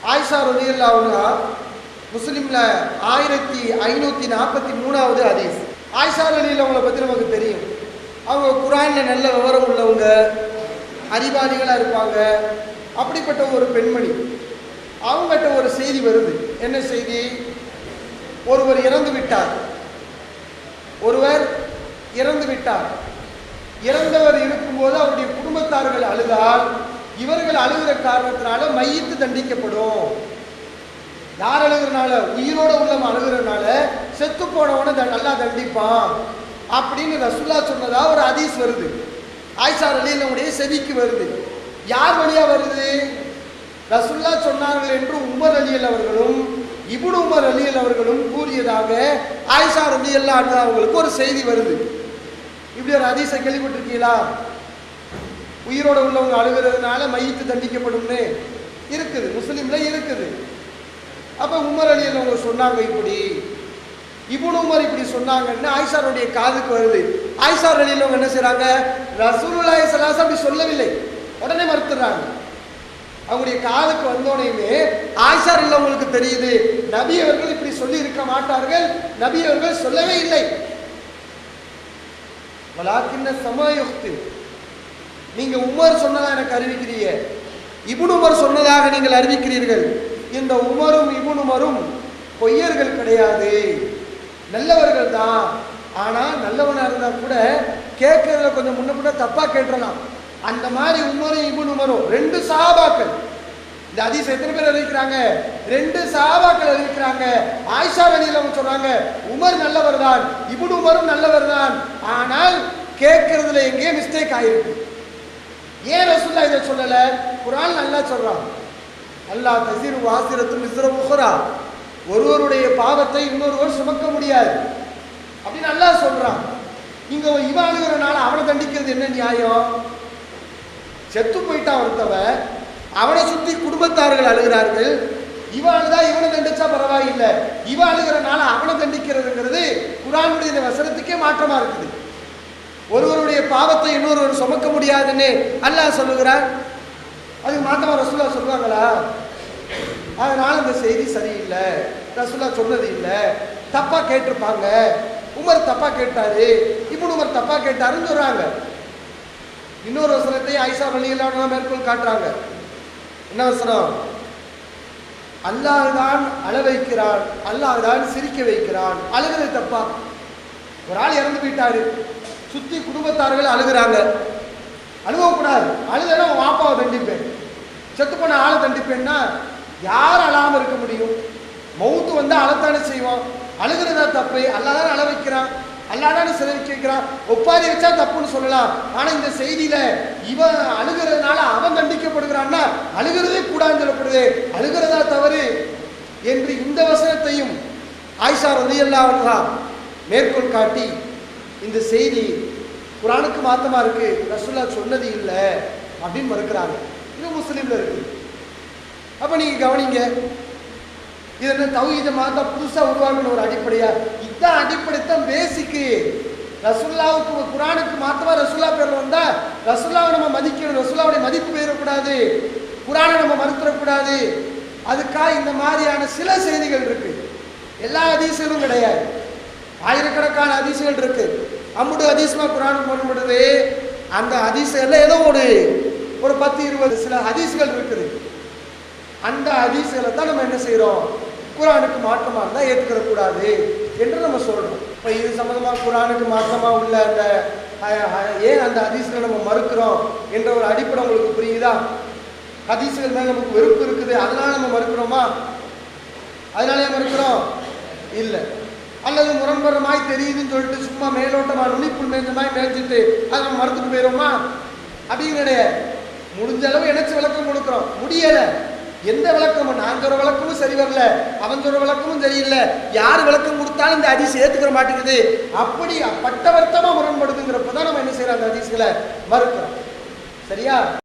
ஆயிஷா ரலியல்லாஹு அன்ஹா முஸ்லிம்ல 1543வது ஹதீஸ். ஆயிஷா ரலியல்லாஹு அவங்களை பற்றி நமக்கு தெரியும். அவங்க குர்ஆன்ல நல்ல விவரம் உள்ளவங்க, அறிவாளிகளாக இருப்பாங்க. அப்படிப்பட்ட ஒரு பெண்மணி, அவங்ககிட்ட ஒரு செய்தி வருது. என்ன செய்தி? ஒருவர் இறந்து விட்டார். இறந்தவர் இருக்கும்போது அவருடைய குடும்பத்தார்கள் அழுதால் இவர்கள் அழுகிற காரணத்தினால மையத்து தண்டிக்கப்படும். யார் அழுகிறனால? உயிரோட உள்ளவன் அழுகிறனால செத்து போனவனை நல்லா தண்டிப்பான் அப்படின்னு ரசூலுல்லாஹ் சொன்னதா ஒரு ஹதீஸ் வருது. ஆயிஷா ரலியல்லாஹுடைய செவிக்கு வருது. யார் வழியா வருது? ரசூலுல்லாஹ் சொன்னார்கள் என்று உமர் ரலியல்லாஹு அவர்களும் இப்னு உமர் ரலியல்லாஹு அவர்களும் கூறியதாக ஆயிஷா ரலியல்லாஹு அன்ஹா அவங்களுக்கு ஒரு செய்தி வருது. இப்படி ஒரு ஹதீஸை கேள்விப்பட்டிருக்கீங்களா? உயிரோட உள்ளவங்க அழுகிறதுனால மையத்து தண்டிக்கப்படும்னு இருக்குது, முஸ்லிம்ல இருக்குது. அப்ப உமர் ரலியல்லாஹு அவங்க சொன்னாங்க, இப்படி இப்னு உமர் இப்படி சொன்னாங்கன்னு ஆயிஷாவுடைய காதுக்கு வருது. ஆயிஷா ரலியல்லாஹு என்ன செய்றாங்க? ரசூலுல்லாஹி ஸல்லல்லாஹு அலைஹி வஸல்லம் அப்படி சொல்லவில்லை, உடனே மறுத்துறாங்க. அவங்களுடைய காதுக்கு வந்தோடனே ஆயிஷா ரலியல்லாஹு அவங்களுக்கு தெரியுது, நபி அவர்கள் இப்படி சொல்லி இருக்க மாட்டார்கள், நபி அவர்கள் சொல்லவே இல்லை. வலாக்கின்ன சமயுக்தி, நீங்க உமர் சொன்னதா எனக்கு அறிவிக்கிறீங்க, இப்னு உமர் சொன்னதாக நீங்கள் அறிவிக்கிறீர்கள். இந்த உமரும் இப்னு உமரும் பொய்யர்கள் கிடையாது, நல்லவர்கள் தான். ஆனா நல்லவனா இருந்தா கூட கேட்கறதுல கொஞ்சம் முன்ன பின்ன தப்பா கேட்டலாம். அந்த மாதிரி உமரும் இப்னு உமரும் ரெண்டு சஹாபாக்கள். இந்த ஹதீஸ் எத்தனை பேர் அறிவிக்கிறாங்க? ரெண்டு சஹாபாக்கள் அறிவிக்கிறாங்க. ஆயிஷா ரலியல்லாஹு சொல்றாங்க, உமர் நல்லவர் தான், இப்னு உமரும் நல்லவர் தான், ஆனால் கேட்கறதுல எங்கேயே மிஸ்டேக் ஆயிருக்கு. ஏன் ரசூலுல்லாஹ் இதை சொல்லல? குர்ஆன் நல்லா சொல்றான், அல்லா தஸிரு வாசிரத்து மிஸ்ர உஹ்ரா, ஒருவருடைய பாவத்தை இன்னொருவர் சுமக்க முடியாது அப்படின்னு அல்லாஹ் சொல்றான். இங்க இவன் அழுகிறனால அவனை தண்டிக்கிறது என்ன நியாயம்? செத்து போயிட்டான் ஒருத்தவன், அவனை சுத்தி குடும்பத்தார்கள் அழுகிறார்கள். இவன் அழுதா இவனை தண்டிச்சா பரவாயில்லை, இவன் அழுகிறனால அவனை தண்டிக்கிறதுங்கிறது குர்ஆனுடைய வசனத்துக்கே மாற்றமா இருக்குது. ஒருவருடைய பாவத்தை இன்னொருவர் சுமக்க முடியாதுன்னு அல்லாஹ் சொல்லுகிறார். அதுக்கு மாற்றமா ரசூலுல்லாஹ் சொல்லுவாங்களா? அதனால இந்த செய்தி சரியில்லை, ரசூலுல்லாஹ் சொன்னது இல்லை, தப்பா கேட்டிருப்பாங்க. உமர் தப்பா கேட்டாரு, இப்னு உமர் தப்பா கேட்டாருன்னு சொல்றாங்க. இன்னொரு வசனத்தை ஆயிஷா ரலியல்லாஹு அன்ஹா மேற்கோள் காட்டுறாங்க. என்ன வசனம்? அல்லாஹ் தான் அழ வைக்கிறான், அல்லாஹ் தான் சிரிக்க வைக்கிறான். அழுகிறது தப்பா? ஒரு ஆள் இறந்து போயிட்டாரு, சுத்தி குடும்பத்தார்கள் அழுகிறாங்க, அழுவக்கூடாது. அழுதா வாப்பாவை தண்டிப்பேன், செத்து போன ஆளை தண்டிப்பேன்னா யார் அழாம இருக்க முடியும்? மௌத்து வந்து அழத்தானே செய்வான். அழுகிறதா தப்பு? அல்லாஹ் தான் அழ வைக்கிறான், அல்லாஹ் தான் சிரிக்க வைக்கிறான். ஒப்பாரி வச்சா தப்புன்னு சொல்லலாம். ஆனா இந்த செய்தியில இவன் அழுகிறதுனால அவன் தண்டிக்கப்படுகிறான்னா அழுகிறதே கூடாதுன்னு சொல்லப்படுது. அழுகிறதா தவறு என்று இந்த வசனத்தையும் ஆயிஷா ரலியல்லாஹு அன்ஹா மேற்கோள் காட்டி இந்த செய்தி குர்ஆனுக்கு மாத்தமா இருக்கு, ரசூலுல்லாஹ் சொன்னது இல்லை அப்படின்னு மறுக்கிறாங்க. இது முஸ்லிம்ல இருக்கு. அப்ப நீங்க கவனிங்க, இது என்ன தௌஹீத மாத்தா புதுசா உருவாக்குன ஒரு அடிப்படையா? இதான் அடிப்படைத்தான் பேசிக்கு. ரசூலுல்லாஹ்வுக்கு குர்ஆனுக்கு மாத்தமா ரசூலுல்லாஹ் பேர்ல வந்தா ரசூலுல்லாஹ்வை நம்ம மதிக்கணும், ரசூலுல்லாஹ்வுடைய மதிப்பு போயிடக்கூடாது, குர்ஆனை நம்ம மறுத்துடக்கூடாது. அதுக்காக இந்த மாதிரியான சில செய்திகள் இருக்கு, எல்லா ஹதீஸ்களும் கிடையாது. ஆயிரக்கணக்கான ஹதீஸ்கள் இருக்கு. அம்முடு ஹதீஸ்மா குர்ஆனுக்கு முரண்படுது. அந்த ஹதீஸ்ல ஏதோ ஒரு 10-20 சில ஹதீஸ்கள் இருக்குது. அந்த ஹதீஸ்களை தான் நம்ம என்ன செய்யறோம்? குர்ஆனுக்கு மாற்றமா இருந்தா ஏற்றுக்கிற கூடாது என்று நம்ம சொல்றோம். இப்ப இது சம்பந்தமா குர்ஆனுக்கு மாற்றமா உள்ள அந்த ஏன் அந்த ஹதீஸ்களை நம்ம மறுக்கிறோம் என்ற ஒரு அடிப்படை உங்களுக்கு புரியுதா? ஹதீஸ்கள் மேல நமக்கு வெறுப்பு இருக்குது, அதனால நம்ம மறுக்கிறோமா? அதனாலே மறுக்கிறோம் இல்லை. அல்லது முரண்பரமாய் தெரியுதுன்னு சொல்லிட்டு சும்மா மேலோட்டமா நுனிப்புள் மேஞ்சமாய் மேய்ச்சிட்டு அதை நம்ம மறுத்துட்டு போயிடுவோமா? அப்படின்னு கிடையாது. முடிஞ்ச அளவு இணைச்சு விளக்கம் கொடுக்குறோம். முடியல, எந்த விளக்கமும் நான் சொல்ற விளக்கமும் சரி வரல, அவன் சொல்ற விளக்கமும் சரியில்லை, யார் விளக்கம் கொடுத்தாலும் இந்த ஹதீஸ் ஏத்துக்கிற மாட்டேங்குது, அப்படி பட்டவர்த்தமா முரண்படுதுங்கிறப்பதான் நம்ம என்ன செய்யறோம்? அந்த ஹதீஸ்களை மறுக்கிறோம். சரியா?